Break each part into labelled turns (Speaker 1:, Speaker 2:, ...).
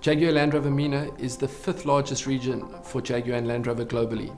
Speaker 1: Jaguar Land Rover MENA is the 5th largest region for Jaguar and Land Rover globally.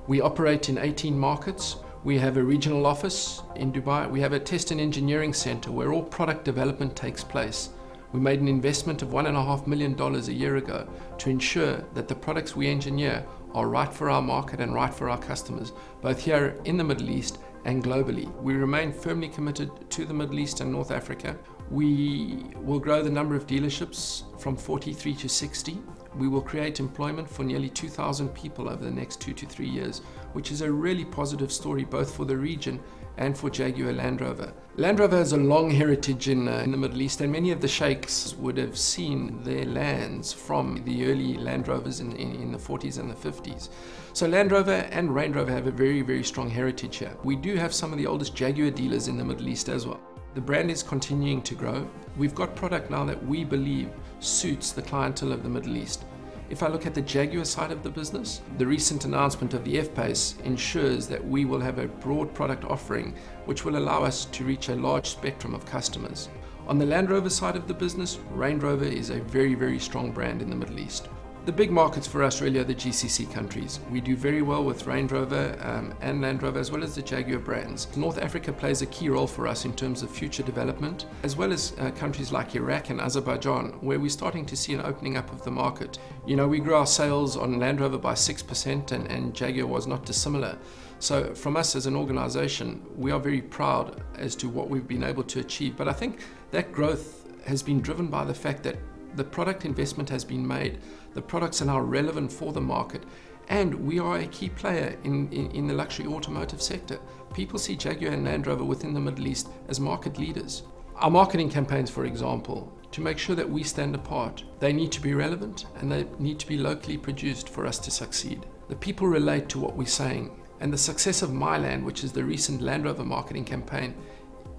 Speaker 1: We operate in 18 markets. We have a regional office in Dubai. We have a test and engineering center where all product development takes place. We made an investment of $1.5 million a year ago to ensure that the products we engineer are right for our market and right for our customers, both here in the Middle East and globally. We remain firmly committed to the Middle East and North Africa. We will grow the number of dealerships from 43 to 60. We will create employment for nearly 2,000 people over the next 2 to 3 years, which is a really positive story both for the region and for Jaguar Land Rover. Land Rover has a long heritage in the Middle East, and many of the sheikhs would have seen their lands from the early Land Rovers in the 40s and the 50s. So Land Rover and Range Rover have a very, very strong heritage here. We do have some of the oldest Jaguar dealers in the Middle East as well. The brand is continuing to grow. We've got product now that we believe suits the clientele of the Middle East. If I look at the Jaguar side of the business, the recent announcement of the F-Pace ensures that we will have a broad product offering which will allow us to reach a large spectrum of customers. On the Land Rover side of the business, Range Rover is a very, very strong brand in the Middle East. The big markets for us really are the GCC countries. We do very well with Range Rover and Land Rover, as well as the Jaguar brands. North Africa plays a key role for us in terms of future development, as well as countries like Iraq and Azerbaijan, where we're starting to see an opening up of the market. You know, we grew our sales on Land Rover by 6% and Jaguar was not dissimilar. So from us as an organization, we are very proud as to what we've been able to achieve. But I think that growth has been driven by the fact that the product investment has been made, the products are now relevant for the market, and we are a key player in the luxury automotive sector. People see Jaguar and Land Rover within the Middle East as market leaders. Our marketing campaigns, for example, to make sure that we stand apart, they need to be relevant and they need to be locally produced for us to succeed. The people relate to what we're saying, and the success of My Land, which is the recent Land Rover marketing campaign,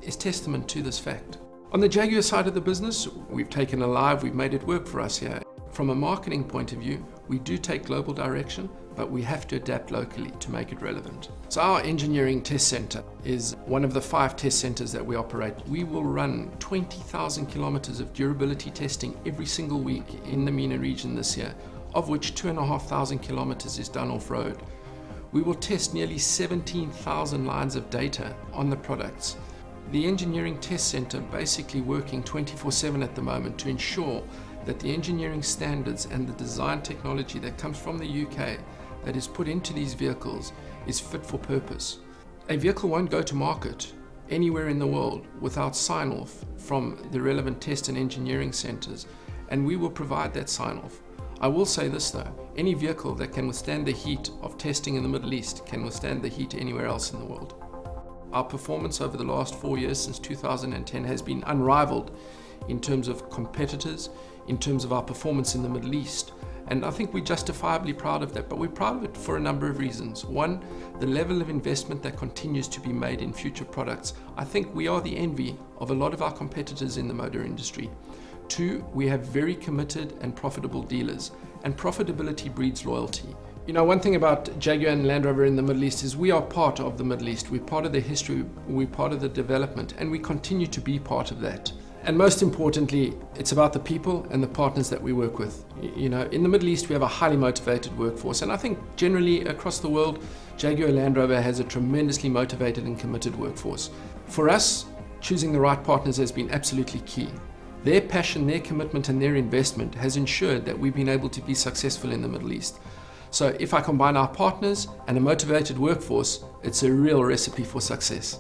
Speaker 1: is testament to this fact. On the Jaguar side of the business, we've taken Alive, we've made it work for us here. From a marketing point of view, we do take global direction, but we have to adapt locally to make it relevant. So our engineering test center is one of the 5 test centers that we operate. We will run 20,000 kilometers of durability testing every single week in the MENA region this year, of which 2,500 kilometers is done off-road. We will test nearly 17,000 lines of data on the products. The engineering test center basically working 24/7 at the moment to ensure that the engineering standards and the design technology that comes from the UK that is put into these vehicles is fit for purpose. A vehicle won't go to market anywhere in the world without sign-off from the relevant test and engineering centers, and we will provide that sign-off. I will say this though, any vehicle that can withstand the heat of testing in the Middle East can withstand the heat anywhere else in the world. Our performance over the last 4 years since 2010 has been unrivaled in terms of competitors, in terms of our performance in the Middle East. And I think we're justifiably proud of that, but we're proud of it for a number of reasons. One, the level of investment that continues to be made in future products. I think we are the envy of a lot of our competitors in the motor industry. Two, we have very committed and profitable dealers, and profitability breeds loyalty. You know, one thing about Jaguar and Land Rover in the Middle East is we are part of the Middle East. We're part of the history, we're part of the development, and we continue to be part of that. And most importantly, it's about the people and the partners that we work with. You know, in the Middle East, we have a highly motivated workforce, and I think generally across the world, Jaguar Land Rover has a tremendously motivated and committed workforce. For us, choosing the right partners has been absolutely key. Their passion, their commitment, and their investment has ensured that we've been able to be successful in the Middle East. So if I combine our partners and a motivated workforce, it's a real recipe for success.